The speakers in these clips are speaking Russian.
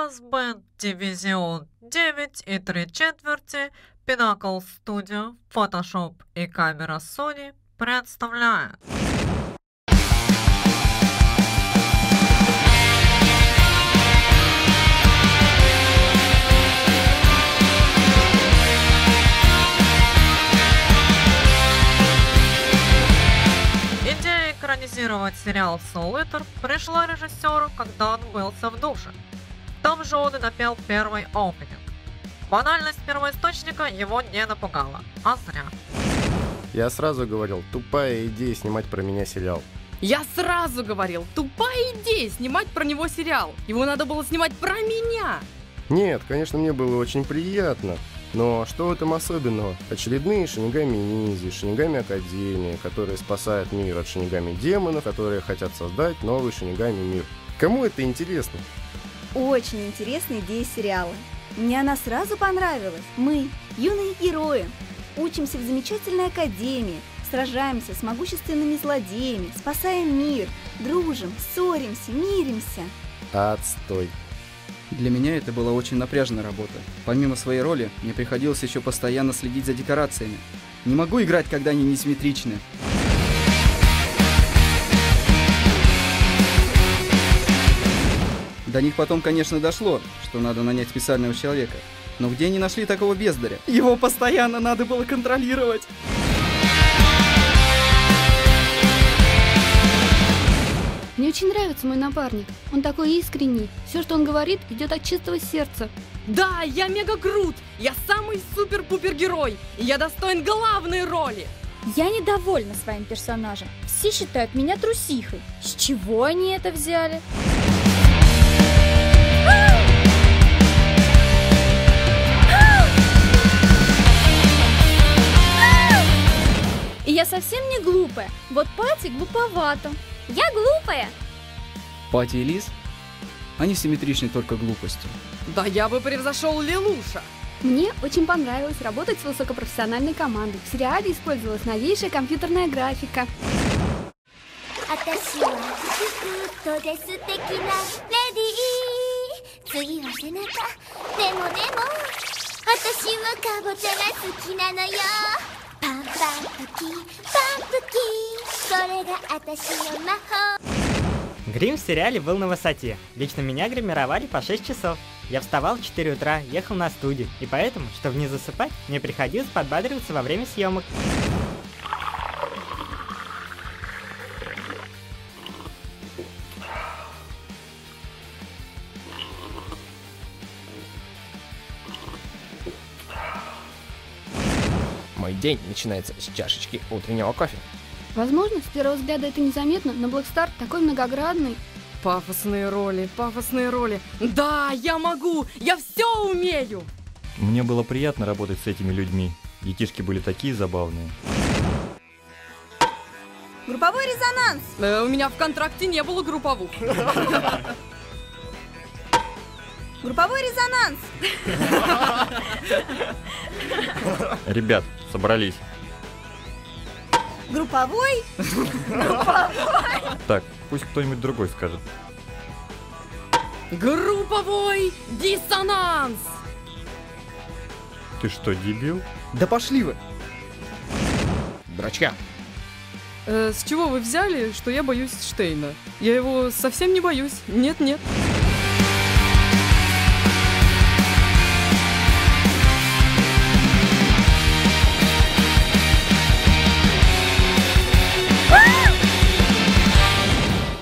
Brass Band Division 9 и 3/4, Pinnacle Studio, Photoshop и камера Sony представляют. Идея экранизировать сериал Soul Eater пришла режиссеру, когда он мылся в душе. Там же он и напел первый опенинг. Банальность первоисточника его не напугала, а зря. Я сразу говорил, тупая идея снимать про меня сериал. Я сразу говорил, тупая идея снимать про него сериал. Его надо было снимать про меня. Нет, конечно, мне было очень приятно. Но что в этом особенного? Очередные Шинигами ниндзя, Шинигами Академия, которые спасают мир от Шинигами демонов, которые хотят создать новый Шинигами мир. Кому это интересно? Очень интересная идея сериала. Мне она сразу понравилась. Мы, юные герои, учимся в замечательной академии, сражаемся с могущественными злодеями, спасаем мир, дружим, ссоримся, миримся. Отстой. Для меня это была очень напряженная работа. Помимо своей роли, мне приходилось еще постоянно следить за декорациями. Не могу играть, когда они несимметричны. До них потом, конечно, дошло, что надо нанять специального человека. Но где они нашли такого бездаря? Его постоянно надо было контролировать. Мне очень нравится мой напарник. Он такой искренний. Все, что он говорит, идет от чистого сердца. Да, я мега крут. Я самый супер-пупер герой. И я достоин главной роли. Я недовольна своим персонажем. Все считают меня трусихой. С чего они это взяли? И я совсем не глупая. Вот Пати глуповато. Я глупая. Пати и Лиз? Они симметричны только глупостью. Да я бы превзошел Лилуша. Мне очень понравилось работать с высокопрофессиональной командой. В сериале использовалась новейшая компьютерная графика. Грим в сериале был на высоте. Лично меня гримировали по 6 часов. Я вставал в 4 утра, ехал на студию, и поэтому, чтобы не засыпать, мне приходилось подбадриваться во время съемок. Мой день начинается с чашечки утреннего кофе. Возможно, с первого взгляда это незаметно, но Блэкстар такой многоградный. Пафосные роли, пафосные роли. Да, я могу! Я все умею! Мне было приятно работать с этими людьми. Детишки были такие забавные. Групповой резонанс! У меня в контракте не было групповых. Групповой резонанс! Ребят, собрались. Групповой? Так, пусть кто-нибудь другой скажет. Групповой диссонанс! Ты что, дебил? Да пошли вы! Дурачка. С чего вы взяли, что я боюсь Штейна? Я его совсем не боюсь. Нет-нет.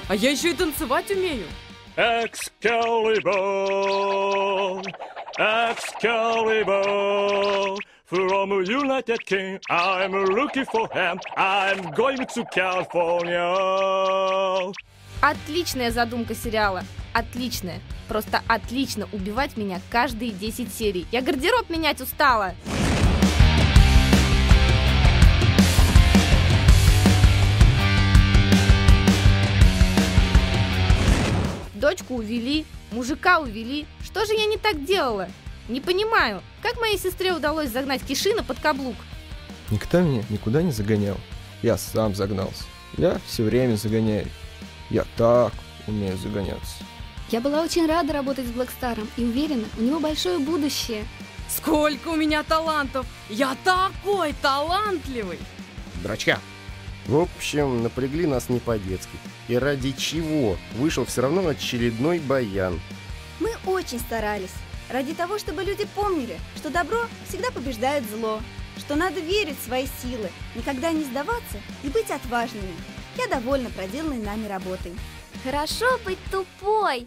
А я еще и танцевать умею. Excalibur, Excalibur, from United King, I'm looking for him, I'm going to California. Отличная задумка сериала. Отличная. Просто отлично убивать меня каждые 10 серий. Я гардероб менять устала. Дочку увели, мужика увели. Что же я не так делала? Не понимаю, как моей сестре удалось загнать Кишина под каблук? Никто меня никуда не загонял. Я сам загнался. Я все время загоняю. Я так умею загоняться. Я была очень рада работать с Блэкстаром и уверена, у него большое будущее. Сколько у меня талантов! Я такой талантливый! Дурачка. В общем, напрягли нас не по-детски. И ради чего? Вышел все равно очередной баян. Мы очень старались. Ради того, чтобы люди помнили, что добро всегда побеждает зло, что надо верить в свои силы, никогда не сдаваться и быть отважными. Я довольна проделанной нами работой. Хорошо быть тупой.